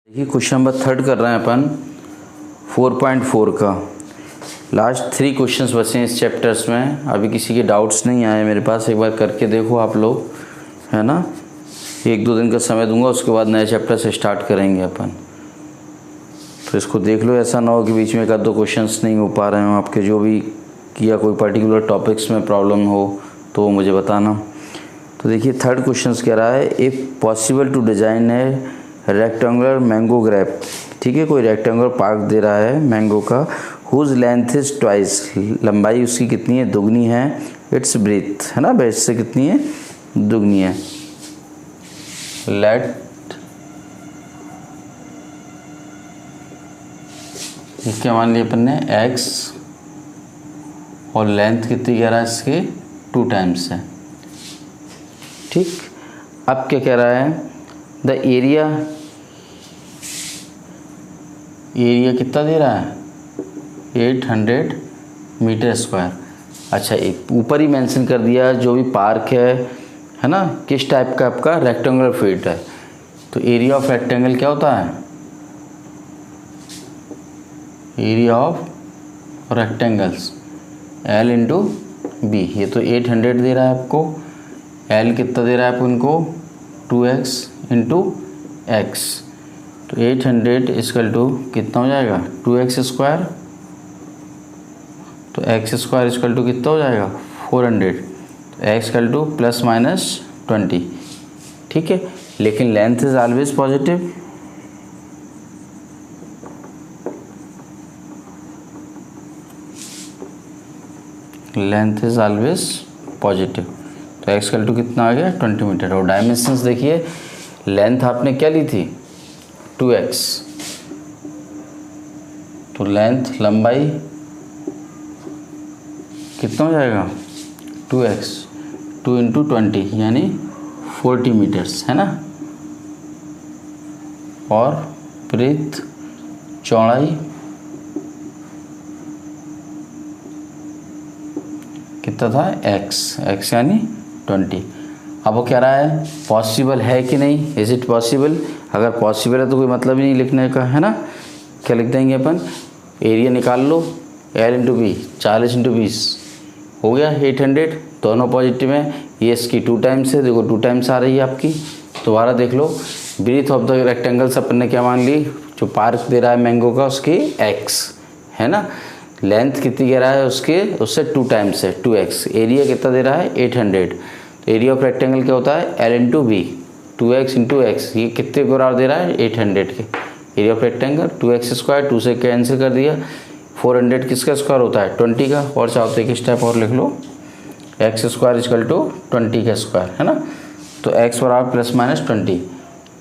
देखिए question number 3 कर रहे हैं अपन 4.4 का। लास्ट 3 क्वेश्चंस बचे हैं इस चैप्टर्स में। अभी किसी के डाउट्स नहीं आए मेरे पास, एक बार करके देखो आप लोग, है ना। 1-2 दिन का समय दूंगा, उसके बाद नए चैप्टर से स्टार्ट करेंगे अपन। तो इसको देख लो, ऐसा ना हो कि बीच में 1-2 क्वेश्चंस नहीं हो पा रहे हो आपके, जो भी किया कोई पर्टिकुलर टॉपिक्स में प्रॉब्लम हो तो मुझे बताना। तो देखिए 3rd क्वेश्चन कह रहा है, इफ़ पॉसिबल टू डिज़ाइन है रेक्टेंगुलर मैंगो ग्रेप। ठीक है, कोई रेक्टेंगुलर पार्क दे रहा है मैंगो का, हुज लेंथ इज ट्वाइस, लंबाई उसकी कितनी है, दुगनी है, इट्स ब्रेथ, है ना, ब्रेथ से कितनी है, दुगनी है। लेट क्या मान लिया अपन ने, x और लेंथ कितनी कह रहा है इसके 2 टाइम्स है। ठीक, अब क्या कह रहा है, द एरिया कितना दे रहा है, 800 मीटर स्क्वायर। अच्छा, एक ऊपर ही मेंशन कर दिया जो भी पार्क है ना, किस टाइप का आपका रेक्टेंगुलर फीट है। तो एरिया ऑफ रेक्टेंगल क्या होता है, area of rectangles L into B. ये तो 800 दे रहा है आपको, L कितना दे रहा है आपको इनको, 2x इंटू एक्स। तो 800 इसकल टू कितना हो जाएगा, 2x स्क्वायर। तो x स्क्वायर इसकल टू कितना हो जाएगा, 400। तो x कल टू ±20। ठीक है, लेकिन length is always positive. Length is always positive. तो x कल टू कितना आ गया, 20 मीटर। और डायमेंशंस देखिए, लेंथ आपने क्या ली थी, 2x। तो लेंथ लंबाई कितना हो जाएगा, 2x, 2 इंटू 20 यानी 40 मीटर्स, है ना। और ब्रेथ चौड़ाई कितना था, x यानी 20। अब वो कह रहा है पॉसिबल है कि नहीं, इज इट पॉसिबल। अगर पॉसिबल है तो कोई मतलब ही नहीं लिखने का, है ना। क्या लिख देंगे अपन, एरिया निकाल लो, L इंटू बी, 40 इंटू 20 हो गया 800। दोनों पॉजिटिव हैं, ये इसकी 2 टाइम्स है, देखो 2 टाइम्स आ रही है आपकी। दोबारा देख लो, ब्रीथ ऑफ द रेक्टेंगल्स अपन ने क्या मान ली, जो पार्क दे रहा है मैंगो का उसकी x, है ना। लेंथ कितनी कह रहा है उसके, उससे 2 टाइम्स है, 2x। एरिया कितना दे रहा है, 800। तो एरिया ऑफ रेक्टेंगल क्या होता है, L into B, 2x into x. ये कितने को दे रहा है, 800 के। Area of rectangle 2x square, 2 से कैंसिल कर दिया, 400 किसका स्क्वायर होता है, 20 का। और चाहो तो एक स्टेप और लिख लो, x स्क्वायर इक्वल टू 20 का स्क्वायर, है ना। तो x बराबर ±20।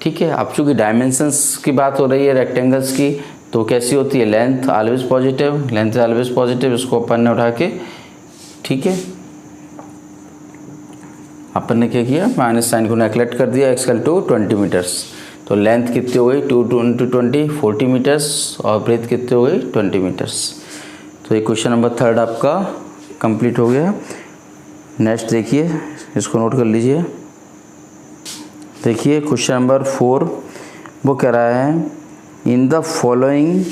ठीक है, अब चूँकि डायमेंशंस की बात हो रही है रेक्टेंगल्स की, तो कैसी होती है, length always positive, length always positive. इसको अपन ने उठा के, ठीक है, अपन ने क्या किया, माइनस साइन को नेगलेक्ट कर दिया, x कल टू 20 मीटर्स। तो लेंथ कितनी हो गई, 2 इंटू 20 40 मीटर्स, और ब्रेथ कितनी हो गई, 20 मीटर्स। तो ये क्वेश्चन नंबर 3 आपका कंप्लीट हो गया। नेक्स्ट देखिए, इसको नोट कर लीजिए। देखिए क्वेश्चन नंबर 4, वो कह रहा है, in the following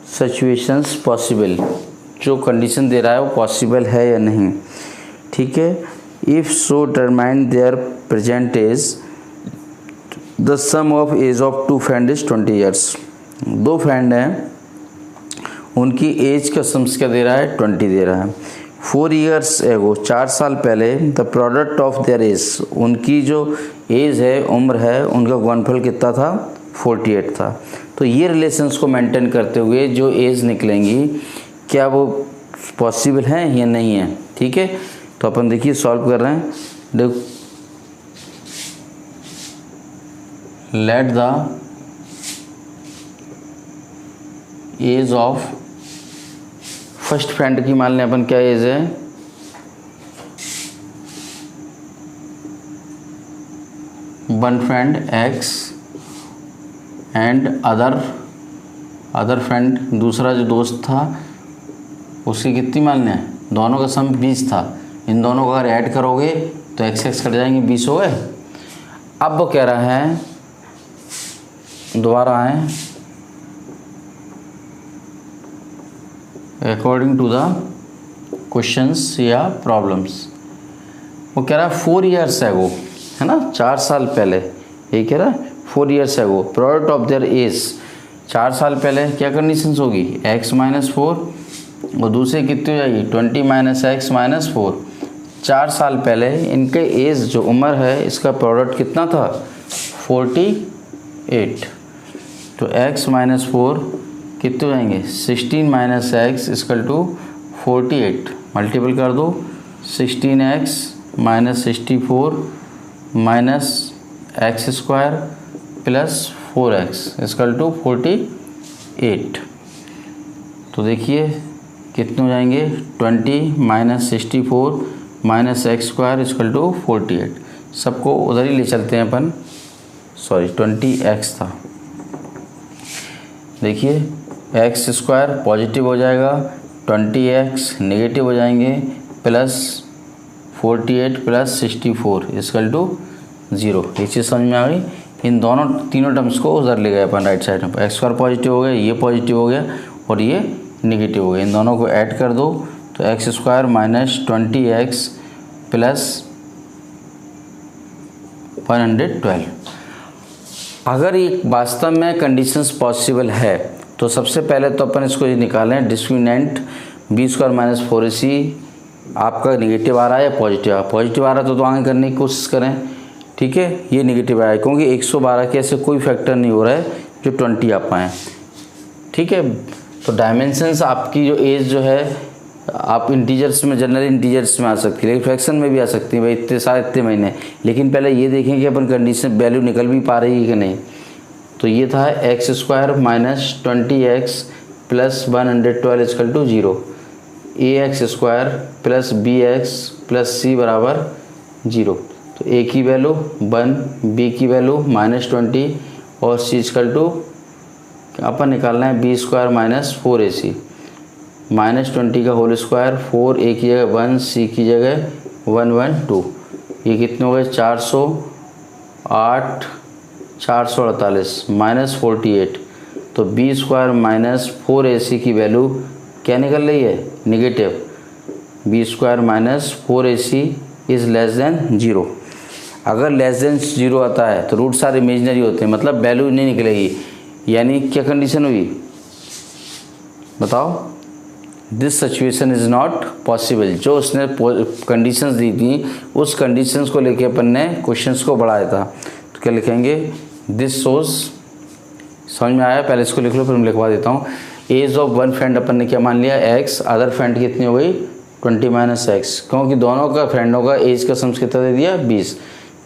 situations possible. जो कंडीशन दे रहा है वो पॉसिबल है या नहीं। ठीक है, if so determine their present age, the sum of age of 2 friend is 20 years. 2 friend हैं, उनकी एज का सम्स क्या दे रहा है, 20 दे रहा है। 4 ईयर्स एगो, 4 साल पहले, the product of their age, उनकी जो एज है, उम्र है, उनका गुणनफल कितना था, 48 था। तो ये रिलेशंस को मेंटेन करते हुए जो एज निकलेंगी, क्या वो पॉसिबल हैं या नहीं है। ठीक है, तो अपन देखिए सॉल्व कर रहे हैं। देखो, let the age of first friend की मान लें अपन, क्या एज है, one friend x and other friend, दूसरा जो दोस्त था उसकी कितनी मान लें, दोनों का सम 20 था। इन दोनों को अगर ऐड करोगे तो x कट जाएंगे, 20 हो गए। अब वो कह रहा है दोबारा आए अकॉर्डिंग टू द क्वेश्चंस या प्रॉब्लम्स। वो कह रहा है 4 ईयर्स एगो, है ना, 4 साल पहले, ये कह रहा है 4 years ago product of their as, 4 साल पहले क्या कंडीशंस होगी, x माइनस 4 और दूसरे कितनी हो जाएगी 20 माइनस एक्स माइनस 4। 4 साल पहले इनके एज जो उम्र है इसका प्रोडक्ट कितना था 48, तो x माइनस 4 कितने हो जाएंगे 16 minus x equal to 48, multiple कर दो 16x minus 64 minus x square plus 4x equal to 48। तो देखिए कितने हो जाएंगे 20 minus 64 minus x square equal to 48। सबको उधर ही ले चलते हैं अपन, सॉरी 20x था। देखिए एक्स स्क्वायर पॉजिटिव हो जाएगा, 20x नेगेटिव हो जाएंगे, प्लस 48 प्लस 64 इक्वल टू 0। ये चीज़ समझ में आ गई। इन दोनों तीनों टर्म्स को उधर ले गए अपन राइट साइड में, एक्स स्क्वायर पॉजिटिव हो गया, ये पॉजिटिव हो गया और ये नेगेटिव हो गया। इन दोनों को ऐड कर दो तो x square minus 20x plus 112। अगर ये वास्तव में कंडीशंस पॉसिबल है तो सबसे पहले तो अपन इसको ये निकालें discriminant B square minus 4ac आपका नेगेटिव आ रहा है या पॉजिटिव आ रहा है। पॉजिटिव आ रहा है तो आगे करने की कोशिश करें, ठीक है। ये नेगेटिव आया क्योंकि 112 के ऐसे कोई फैक्टर नहीं हो रहा है जो 20 आ पाएँ, ठीक है। तो डायमेंशंस आपकी जो एज जो है आप इंटीजर्स में, जनरल इंटीजर्स में आ सकती है, लेकिन फ्रैक्शन में भी आ सकती है भाई इतने साल इतने महीने। लेकिन पहले ये देखें कि अपन कंडीशन वैल्यू निकल भी पा रही है कि नहीं। तो ये था x square minus 20x plus 112 equal to 0, a x square plus B x plus c बराबर 0। तो ए की वैल्यू 1, बी की वैल्यू माइनस 20 और सी इक्वल टू अपन निकालना है B square minus 4ac minus 20 का होल स्क्वायर, 4 ए की जगह 1, सी की जगह 112। ये कितने हो गए 408 448 माइनस 48। तो बी स्क्वायर माइनस 4ac की वैल्यू क्या निकल रही है negative, b square minus 4ac is less than 0। अगर लेस देन 0 आता है तो रूट सारे इमेजनरी होते हैं, मतलब वैल्यू नहीं निकलेगी। यानी क्या कंडीशन हुई बताओ, this situation is not possible. जो उसने कंडीशंस दी थी उस कंडीशंस को लेके अपन ने क्वेश्चंस को बढ़ाया था। तो क्या लिखेंगे, दिस शोज, समझ में आया, पहले इसको लिख लो फिर मैं लिखवा देता हूँ। एज ऑफ वन फ्रेंड अपन ने क्या मान लिया x, अदर फ्रेंड कितनी हो गई 20 माइनस एक्स, क्योंकि दोनों का फ्रेंडों का एज का सम्स कितना दे दिया 20।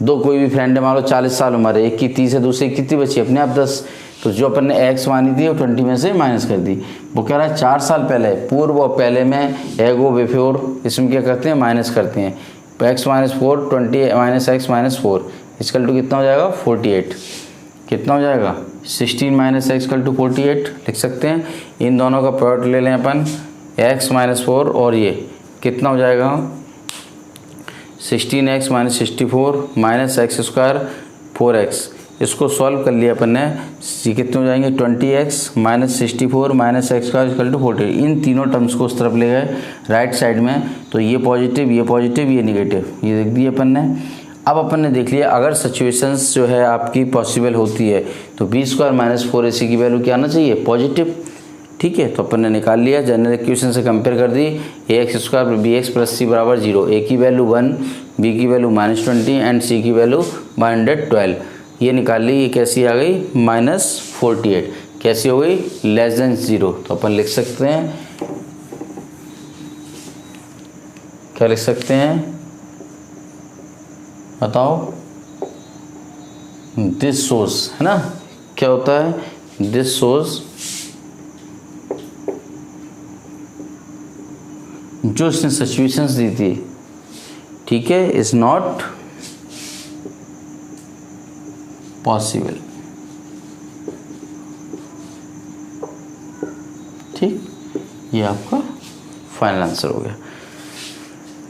दो कोई भी फ्रेंड है मान लो 40 साल उम्र है, एक की 30 है दूसरे की कितनी बची अपने आप 10। तो जो अपन ने x मानी थी वो 20 में से माइनस कर दी। वो कह रहा है 4 साल पहले, पूर्व और पहले में एगो बिफोर, इसमें क्या करते हैं माइनस करते हैं। तो x minus 4 20 minus x minus 4 equal to कितना हो जाएगा 48। कितना हो जाएगा 16 माइनस एक्स इक्वल टू 48 लिख सकते हैं। इन दोनों का प्रोडक्ट ले लें अपन, x माइनस 4 और ये कितना हो जाएगा 16x minus 64 minus x square 4x। इसको सॉल्व कर लिया अपन ने, कितने हो जाएंगे 20x minus 64 minus x square equal to 48। इन तीनों टर्म्स को उस तरफ ले गए राइट साइड में। तो ये पॉजिटिव ये नेगेटिव, ये देख दिए अपन ने। अब अपन ने देख लिया अगर सिचुएशंस जो है आपकी पॉसिबल होती है तो बी स्क्वायर माइनस 4ac की वैल्यू क्या आना चाहिए पॉजिटिव, ठीक है। तो अपन ने निकाल लिया, जनरल इक्वेशन से कंपेयर कर दी, a x square b x plus c बराबर 0। ए की वैल्यू 1, बी की वैल्यू माइनस 20 एंड सी की वैल्यू 112। ये निकाल ली, ये कैसी आ गई माइनस 48, कैसी हो गई लेस देन 0। तो अपन लिख सकते हैं, क्या लिख सकते हैं बताओ, दिस शोज, है ना, क्या होता है दिस शोज, जो इसने सिचुएशंस दी थी, ठीक है, इज नॉट पॉसिबल, ठीक। ये आपका फाइनल आंसर हो गया।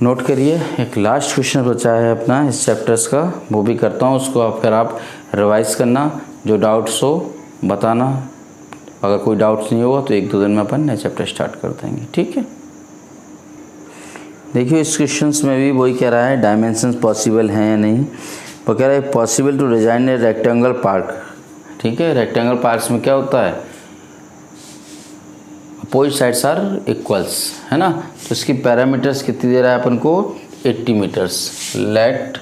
नोट करिए, एक लास्ट क्वेश्चन बचा है अपना इस चैप्टर्स का, वो भी करता हूँ, उसको आप फिर आप रिवाइज करना, जो डाउट्स हो बताना, अगर कोई डाउट्स नहीं होगा तो 1-2 दिन में अपन नया चैप्टर स्टार्ट कर देंगे, ठीक है। देखिए इस क्वेश्चंस में भी वही कह रहा है डायमेंशंस पॉसिबल हैं या नहीं। वो कह रहा है possible to design a rectangle park, ठीक है। रेक्टेंगल पार्क्स में क्या होता है, अपोजिट साइड्स आर इक्वल्स, है ना। तो इसकी पैरामीटर्स कितनी दे रहा है अपन को, 80 meters. Let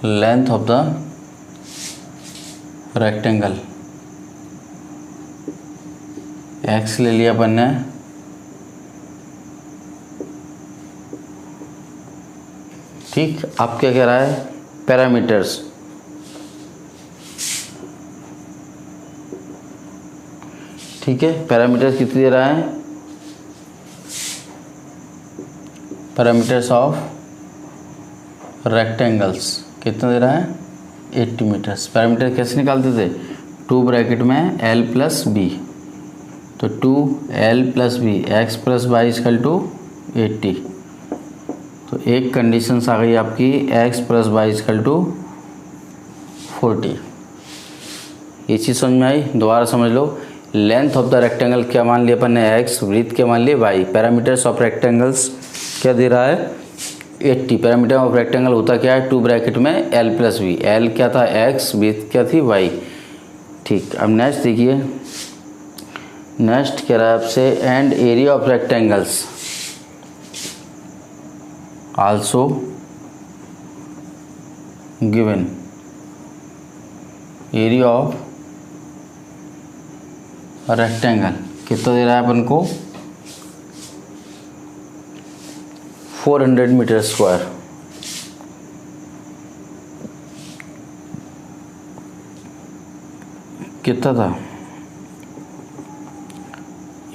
length of the rectangle, x ले लिया अपन ने, ठीक। अब क्या कह रहा है, पैरामीटर्स, ठीक है। पैरामीटर्स कितनी दे रहा है, पैरामीटर्स ऑफ रेक्टेंगल्स कितना दे रहा है, 80 मीटर्स। पैरामीटर कैसे निकालते थे, 2 ब्रैकेट में l प्लस बी, तो 2l plus B x plus y equal to 80। तो एक कंडीशंस आ गई आपकी x plus y equal to 40। ये चीज़ समझ में आई, दोबारा समझ लो। लेंथ ऑफ द रेक्टेंगल क्या मान लिया अपन ने, x, ब्रीथ क्या मान लिया, y। पैरामीटर्स ऑफ रेक्टेंगल्स क्या दे रहा है, 80। पैरामीटर ऑफ रेक्टेंगल होता क्या है, 2 ब्रैकेट में l प्लस बी, l क्या था x, ब्रीथ क्या थी y, ठीक। अब नेक्स्ट देखिए, नेक्स्ट कह रहा है आपसे and area of rectangles also given, area of rectangle कितना दे रहा है अपन को, 400 मीटर स्क्वायर। कितना था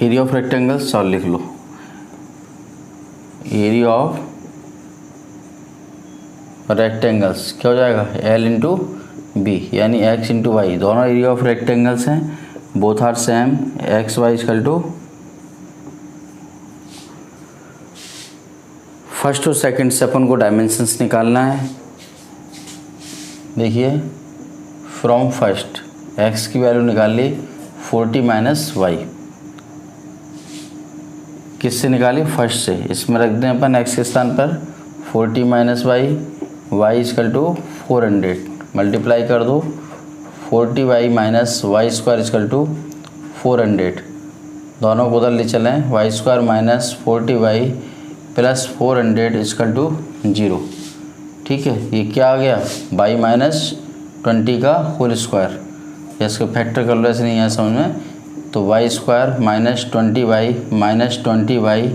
एरिया ऑफ रेक्टेंगल, सॉल्व लिख लो, एरिया ऑफ रेक्टेंगल्स क्या हो जाएगा, L इंटू बी, यानी x इंटू वाई। दोनों एरिया ऑफ रेक्टेंगल्स हैं, both are same, x y equal to, first और सेकंड से अपन को डायमेंशंस निकालना है। देखिए फ्रॉम फर्स्ट x की वैल्यू निकाल ली 40 माइनस वाई, किससे निकाली, फर्स्ट से। इसमें रख दें अपन x के स्थान पर 40 minus y, y equal to 400, multiply कर दो 40 y minus y square equal to 400, दोनों को उधर ले चलें, y square minus 40 y plus 400 equal to 0, ठीक है। ये क्या आ गया, वाई माइनस 20 का होल स्क्वायर, या इसको फैक्टर कर लो, ऐसे नहीं है समझ में। तो y square minus 20 y minus 20 y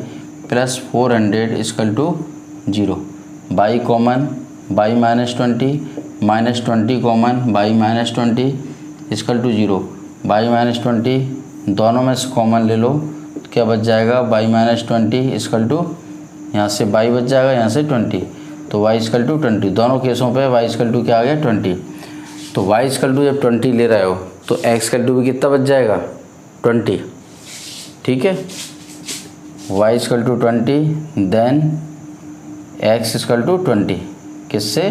plus 400 equal to 0, y common, y minus 20 minus 20 common, y minus 20 equal to 0, y minus 20 दोनों में से कॉमन ले लो, तो क्या बच जाएगा, वाई माइनस 20 इक्वल टू, यहाँ से वाई बच जाएगा, यहाँ से 20, तो वाई इक्वल टू 20। दोनों केसों पे वाई इक्वल टू क्या आ गया, 20। तो वाई इक्वल टू जब 20 ले रहे हो तो एक्स इक्वल टू भी कितना बच जाएगा, 20, ठीक है। Y equal to 20 then x equal to 20, किससे,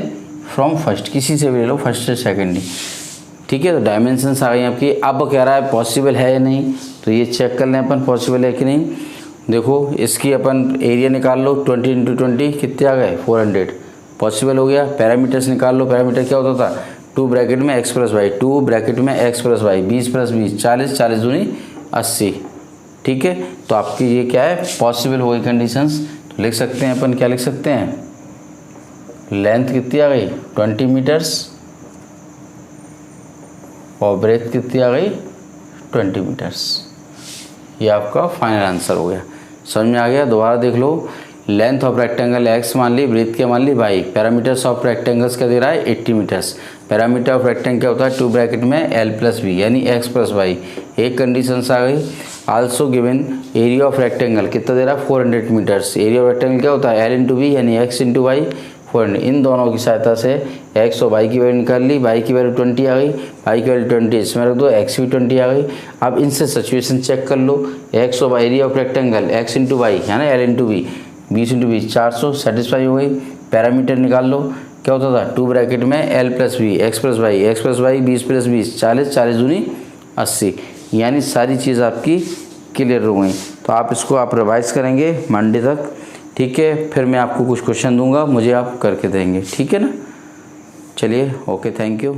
फ्रॉम फर्स्ट, किसी से भी ले लो, फर्स्ट से सेकेंड ही, ठीक है। तो डायमेंशंस आ गई आपकी। अब कह रहा है पॉसिबल है या नहीं, तो ये चेक कर लें अपन पॉसिबल है कि नहीं। देखो इसकी अपन एरिया निकाल लो, 20 इंटू 20 कितने आ गए, 400, पॉसिबल हो गया। पैरामीटर्स निकाल लो, पैरामीटर क्या होता था, 2 ब्रैकेट में x प्लस वाई, 2 ब्रैकेट में x प्लस वाई, 20 प्लस 20 40, 40 दूनी 80, ठीक है। तो आपकी ये क्या है, पॉसिबल हो गई कंडीशंस। तो लिख सकते हैं अपन, क्या लिख सकते हैं, लेंथ कितनी आ गई 20 मीटर्स और ब्रेथ कितनी आ गई 20 मीटर्स। ये आपका फाइनल आंसर हो गया, समझ में आ गया। दोबारा देख लो, लेंथ ऑफ रेक्टेंगल x मान ली, ब्रेथ क्या मान ली y, पैरामीटर्स ऑफ रेक्टेंगल्स क्या दे रहा है 80 मीटर्स। पैरामीटर ऑफ रेक्टेंगल क्या होता है, 2 ब्रैकेट में l प्लस बी यानी x प्लस वाई। एक कंडीशन आ गई, also given area of rectangle कितना दे रहा है 400 मीटर्स। एरिया ऑफ रेक्टेंगल क्या होता है l इंटू बी यानी x इंटू वाई 400। इन दोनों की सहायता से x और y की वैल्यू निकाल ली, y की वैल्यू 20 आ गई, y की वैल्यू 20 इसमें रख दो, x भी 20 आ गई। अब इनसे सिचुएशन चेक कर लो, x और area of rectangle x into y है ना, l इंटू बी, 20 × 20 400 सेटिस्फाई हो गई। पैरामीटर निकाल लो, क्या होता था 2 ब्रैकेट में l + v x + y 20 + 20 40 40 दूनी 80, यानी सारी चीज़ आपकी क्लियर हो गई। तो आप इसको आप रिवाइज़ करेंगे मंडे तक, ठीक है। फिर मैं आपको कुछ क्वेश्चन दूंगा, मुझे आप करके देंगे, ठीक है ना। चलिए, ओके, थैंक यू।